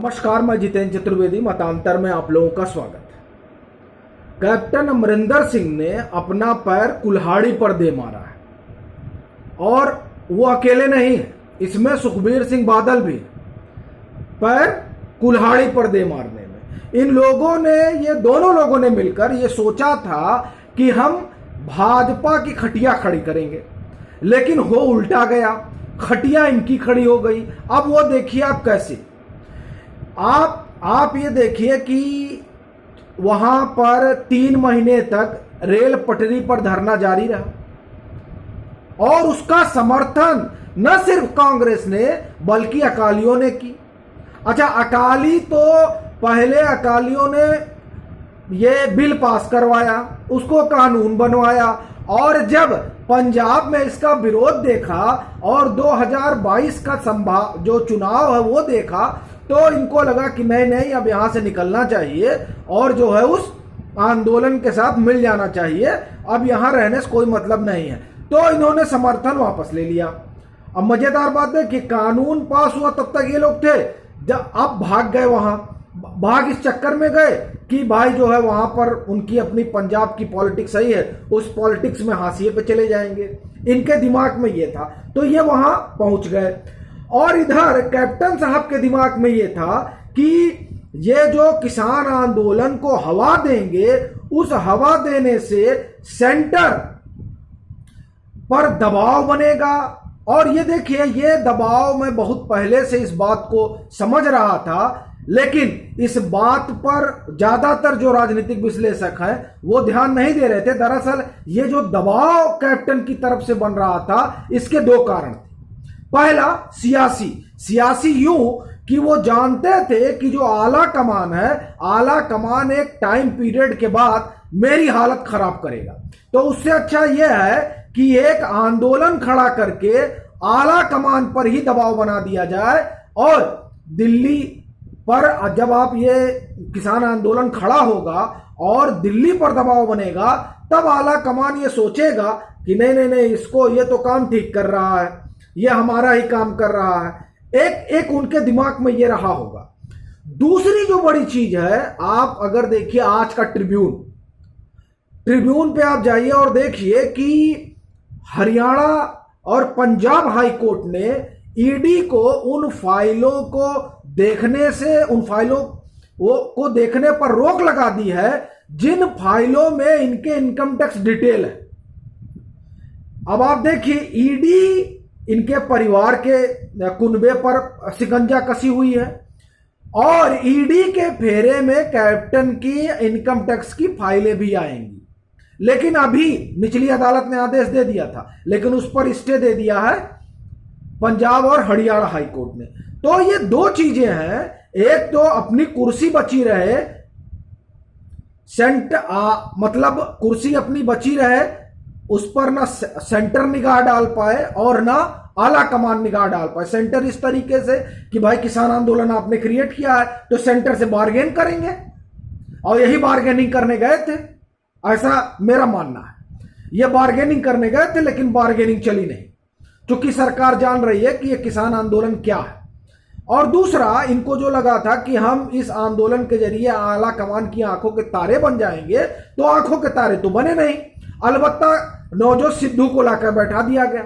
नमस्कार, मैं जितेंद्र चतुर्वेदी मतांतर में आप लोगों का स्वागत है। कैप्टन अमरिंदर सिंह ने अपना पैर कुल्हाड़ी पर दे मारा है और वो अकेले नहीं है, इसमें सुखबीर सिंह बादल भी पैर कुल्हाड़ी पर दे मारने में। इन लोगों ने, ये दोनों लोगों ने मिलकर ये सोचा था कि हम भाजपा की खटिया खड़ी करेंगे, लेकिन हो उल्टा गया, खटिया इनकी खड़ी हो गई। अब वो देखिए आप कैसे, आप ये देखिए कि वहां पर 3 महीने तक रेल पटरी पर धरना जारी रहा और उसका समर्थन न सिर्फ कांग्रेस ने बल्कि अकालियों ने की। अच्छा, अकाली तो पहले अकालियों ने ये बिल पास करवाया, उसको कानून बनवाया, और जब पंजाब में इसका विरोध देखा और 2022 का जो चुनाव है वो देखा, तो इनको लगा कि नहीं, अब यहां से निकलना चाहिए और जो है उस आंदोलन के साथ मिल जाना चाहिए, अब यहां रहने से कोई मतलब नहीं है। तो इन्होंने समर्थन वापस ले लिया। अब मजेदार बात है कि कानून पास हुआ तब तक ये लोग थे, जब अब भाग गए, वहां भाग इस चक्कर में गए कि भाई जो है वहां पर उनकी अपनी पंजाब की पॉलिटिक्स सही है, उस पॉलिटिक्स में हाशिए पे चले जाएंगे, इनके दिमाग में ये था, तो ये वहां पहुंच गए। और इधर कैप्टन साहब के दिमाग में ये था कि ये जो किसान आंदोलन को हवा देंगे, उस हवा देने से सेंटर पर दबाव बनेगा। और ये देखिए, ये दबाव मैं बहुत पहले से इस बात को समझ रहा था, लेकिन इस बात पर ज्यादातर जो राजनीतिक विश्लेषक हैं वो ध्यान नहीं दे रहे थे। दरअसल ये जो दबाव कैप्टन की तरफ से बन रहा था, इसके 2 कारण थे। पहला सियासी यूं कि वो जानते थे कि जो आला कमान है, आला कमान एक टाइम पीरियड के बाद मेरी हालत खराब करेगा, तो उससे अच्छा यह है कि एक आंदोलन खड़ा करके आला कमान पर ही दबाव बना दिया जाए। और दिल्ली पर जब आप ये किसान आंदोलन खड़ा होगा और दिल्ली पर दबाव बनेगा, तब आला कमान ये सोचेगा कि नहीं, इसको ये तो काम ठीक कर रहा है, ये हमारा ही काम कर रहा है। एक उनके दिमाग में ये रहा होगा। दूसरी जो बड़ी चीज है, आप अगर देखिए आज का ट्रिब्यून पे आप जाइए और देखिए कि हरियाणा और पंजाब हाई कोर्ट ने ईडी को उन फाइलों को देखने से, उन फाइलों को देखने पर रोक लगा दी है जिन फाइलों में इनके इनकम टैक्स डिटेल है। अब आप देखिए, ईडी इनके परिवार के कुनबे पर शिकंजा कसी हुई है और ईडी के फेरे में कैप्टन की इनकम टैक्स की फाइलें भी आएंगी। लेकिन अभी निचली अदालत ने आदेश दे दिया था, लेकिन उस पर स्टे दे दिया है पंजाब और हरियाणा हाई कोर्ट ने। तो ये 2 चीजें हैं, एक तो अपनी कुर्सी बची रहे, मतलब कुर्सी अपनी बची रहे, उस पर ना सेंटर निगाह डाल पाए और ना आला कमान निगाह डाल पाए। सेंटर इस तरीके से कि भाई किसान आंदोलन आपने क्रिएट किया है तो सेंटर से बार्गेन करेंगे, और यही बार्गेनिंग करने गए थे, ऐसा मेरा मानना है। ये बार्गेनिंग करने गए थे लेकिन बार्गेनिंग चली नहीं, क्योंकि सरकार जान रही है कि ये किसान आंदोलन क्या है। और दूसरा, इनको जो लगा था कि हम इस आंदोलन के जरिए आला कमान की आंखों के तारे बन जाएंगे, तो आंखों के तारे तो बने नहीं, अलबत्ता नवजोत सिद्धू को लाकर बैठा दिया गया।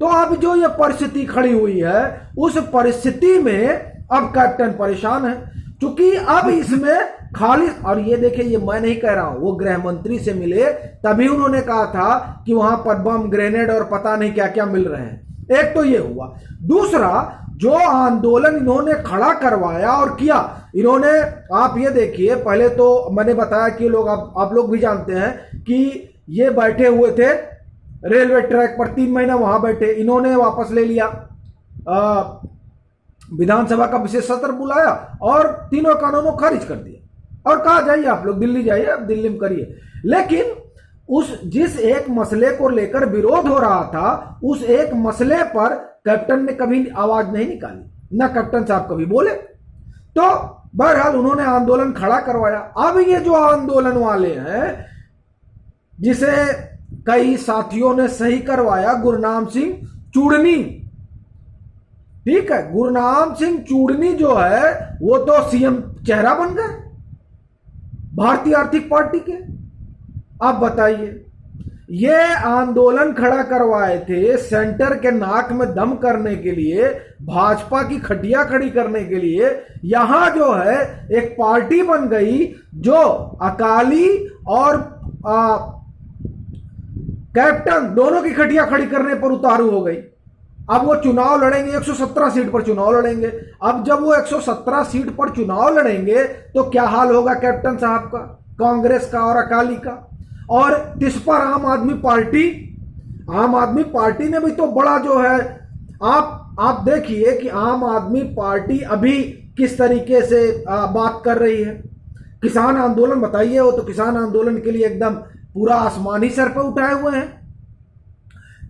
तो अब जो ये परिस्थिति खड़ी हुई है, उस परिस्थिति में अब कैप्टन परेशान है, क्योंकि अब इसमें खाली, और ये देखिए, ये मैं नहीं कह रहा हूं, वो गृह मंत्री से मिले तभी उन्होंने कहा था कि वहां पर बम, ग्रेनेड और पता नहीं क्या क्या मिल रहे हैं। एक तो ये हुआ। दूसरा, जो आंदोलन इन्होंने खड़ा करवाया और किया, इन्होंने, आप ये देखिए, पहले तो मैंने बताया कि लोग, आप लोग भी जानते हैं कि ये बैठे हुए थे रेलवे ट्रैक पर, 3 महीना वहां बैठे, इन्होंने वापस ले लिया, विधानसभा का विशेष सत्र बुलाया और तीनों कानूनों खारिज कर दिया और कहा जाइए आप लोग दिल्ली जाइए, अब दिल्ली में करिए। लेकिन जिस एक मसले को लेकर विरोध हो रहा था, उस एक मसले पर कैप्टन ने कभी आवाज नहीं निकाली, ना कैप्टन साहब कभी बोले। तो बहरहाल उन्होंने आंदोलन खड़ा करवाया। अब ये जो आंदोलन वाले हैं, जिसे कई साथियों ने सही करवाया, गुरनाम सिंह चूड़नी, ठीक है, गुरनाम सिंह चूड़नी जो है वो तो सीएम चेहरा बन गए भारतीय आर्थिक पार्टी के। अब बताइए, ये आंदोलन खड़ा करवाए थे सेंटर के नाक में दम करने के लिए, भाजपा की खटिया खड़ी करने के लिए। यहां जो है एक पार्टी बन गई जो अकाली और कैप्टन दोनों की खटिया खड़ी करने पर उतारू हो गई। अब वो चुनाव लड़ेंगे, 117 सीट पर चुनाव लड़ेंगे। अब जब वो 117 सीट पर चुनाव लड़ेंगे तो क्या हाल होगा कैप्टन साहब का, कांग्रेस का और अकाली का। और इस पर आम आदमी पार्टी ने भी तो बड़ा जो है, आप देखिए कि आम आदमी पार्टी अभी किस तरीके से बात कर रही है। किसान आंदोलन बताइए, वो तो किसान आंदोलन के लिए एकदम पूरा आसमान ही सर पे उठाए हुए हैं।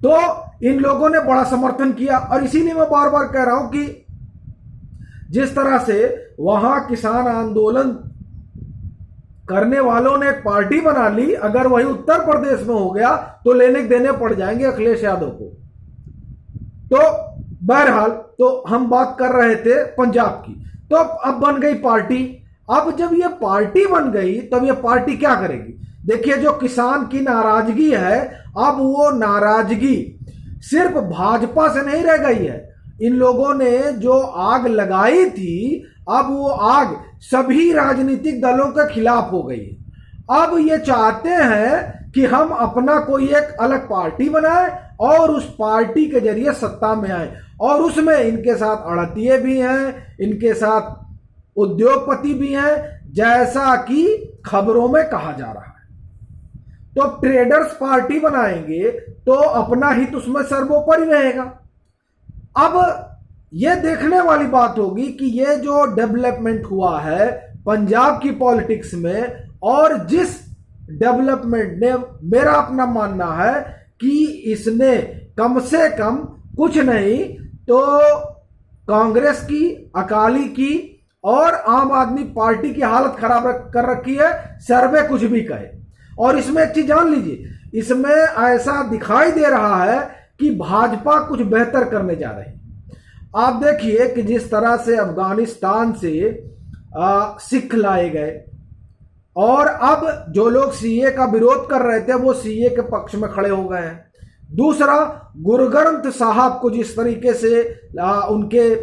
तो इन लोगों ने बड़ा समर्थन किया और इसीलिए मैं बार बार कह रहा हूं कि जिस तरह से वहां किसान आंदोलन करने वालों ने एक पार्टी बना ली, अगर वही उत्तर प्रदेश में हो गया तो लेने देने पड़ जाएंगे अखिलेश यादव को। तो बहरहाल, तो हम बात कर रहे थे पंजाब की। तो अब बन गई पार्टी। अब जब ये पार्टी बन गई तब ये पार्टी क्या करेगी? देखिए, जो किसान की नाराजगी है, अब वो नाराजगी सिर्फ भाजपा से नहीं रह गई है। इन लोगों ने जो आग लगाई थी, अब वो आग सभी राजनीतिक दलों के खिलाफ हो गई है। अब ये चाहते हैं कि हम अपना कोई एक अलग पार्टी बनाएं और उस पार्टी के जरिए सत्ता में आए, और उसमें इनके साथ अड़तिये भी हैं, इनके साथ उद्योगपति भी हैं, जैसा कि खबरों में कहा जा रहा है। तो ट्रेडर्स पार्टी बनाएंगे तो अपना हित उसमें सर्वोपरि रहेगा। अब यह देखने वाली बात होगी कि यह जो डेवलपमेंट हुआ है पंजाब की पॉलिटिक्स में, और जिस डेवलपमेंट ने, मेरा अपना मानना है कि इसने कम से कम कुछ नहीं तो कांग्रेस की, अकाली की और आम आदमी पार्टी की हालत खराब कर रखी है, सर्वे कुछ भी कहे। और इसमें एक चीज जान लीजिए, इसमें ऐसा दिखाई दे रहा है कि भाजपा कुछ बेहतर करने जा रही है। आप देखिए कि जिस तरह से अफगानिस्तान से सिख लाए गए, और अब जो लोग सीए का विरोध कर रहे थे वो सीए के पक्ष में खड़े हो गए हैं। दूसरा, गुरु ग्रंथ साहब को जिस तरीके से उनके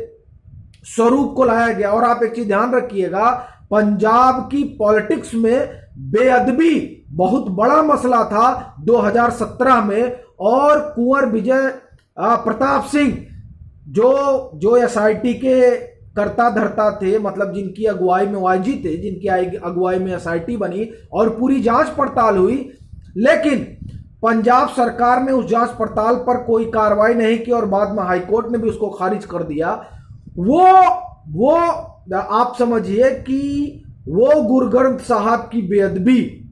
स्वरूप को लाया गया। और आप एक चीज ध्यान रखिएगा, पंजाब की पॉलिटिक्स में बेअदबी बहुत बड़ा मसला था 2017 में, और कुंवर विजय प्रताप सिंह जो एसआईटी के करता धरता थे, मतलब जिनकी अगुवाई में वाईजी थे, जिनकी अगुवाई में एसआईटी बनी और पूरी जांच पड़ताल हुई, लेकिन पंजाब सरकार ने उस जांच पड़ताल पर कोई कार्रवाई नहीं की और बाद में हाईकोर्ट ने भी उसको खारिज कर दिया। वो आप समझिए कि वो गुरु ग्रंथ साहब की बेअदबी,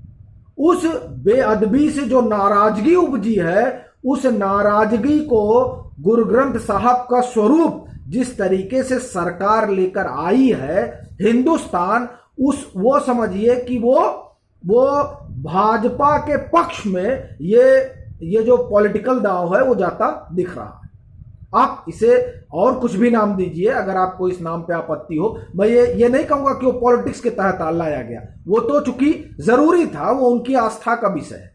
उस बेअदबी से जो नाराजगी उपजी है, उस नाराजगी को गुरु ग्रंथ साहब का स्वरूप जिस तरीके से सरकार लेकर आई है हिंदुस्तान, वो समझिए कि वो भाजपा के पक्ष में ये जो पॉलिटिकल दांव है वो जाता दिख रहा है। आप इसे और कुछ भी नाम दीजिए, अगर आपको इस नाम पे आपत्ति हो। मैं ये नहीं कहूंगा कि वो पॉलिटिक्स के तहत लाया गया, वो तो चूंकि जरूरी था, वो उनकी आस्था का विषय है,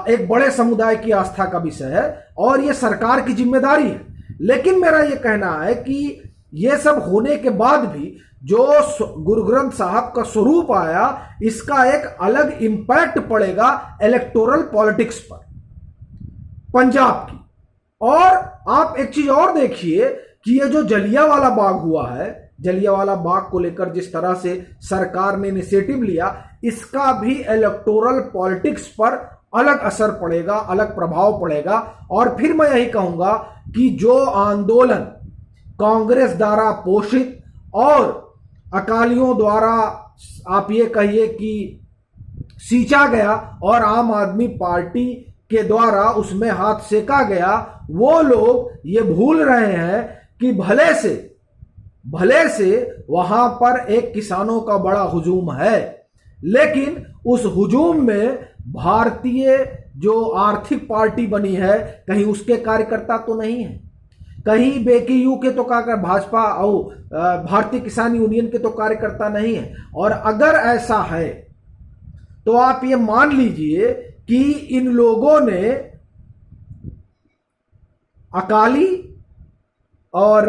एक बड़े समुदाय की आस्था का विषय है और ये सरकार की जिम्मेदारी है। लेकिन मेरा ये कहना है कि ये सब होने के बाद भी जो गुरु ग्रंथ साहब का स्वरूप आया, इसका एक अलग इंपैक्ट पड़ेगा इलेक्टोरल पॉलिटिक्स पर पंजाब की। और आप एक चीज और देखिए कि ये जो जलियांवाला बाग हुआ है, जलियांवाला बाग को लेकर जिस तरह से सरकार ने इनिशिएटिव लिया, इसका भी इलेक्टोरल पॉलिटिक्स पर अलग असर पड़ेगा, अलग प्रभाव पड़ेगा। और फिर मैं यही कहूंगा कि जो आंदोलन कांग्रेस द्वारा पोषित और अकालियों द्वारा आप ये कहिए कि सींचा गया और आम आदमी पार्टी के द्वारा उसमें हाथ सेका गया, वो लोग ये भूल रहे हैं कि भले से वहां पर एक किसानों का बड़ा हुजूम है, लेकिन उस हुजूम में भारतीय जो आर्थिक पार्टी बनी है, कहीं उसके कार्यकर्ता तो नहीं है, कहीं बेकेयू के तो कार्यकर्ता, भाजपा और भारतीय किसान यूनियन के तो कार्यकर्ता नहीं है। और अगर ऐसा है तो आप ये मान लीजिए कि इन लोगों ने अकाली और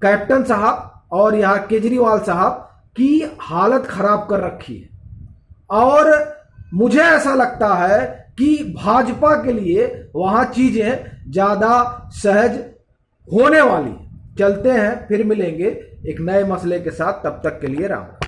कैप्टन साहब और यहां केजरीवाल साहब की हालत खराब कर रखी है। और मुझे ऐसा लगता है कि भाजपा के लिए वहां चीजें ज्यादा सहज होने वाली। चलते हैं, फिर मिलेंगे एक नए मसले के साथ। तब तक के लिए राम।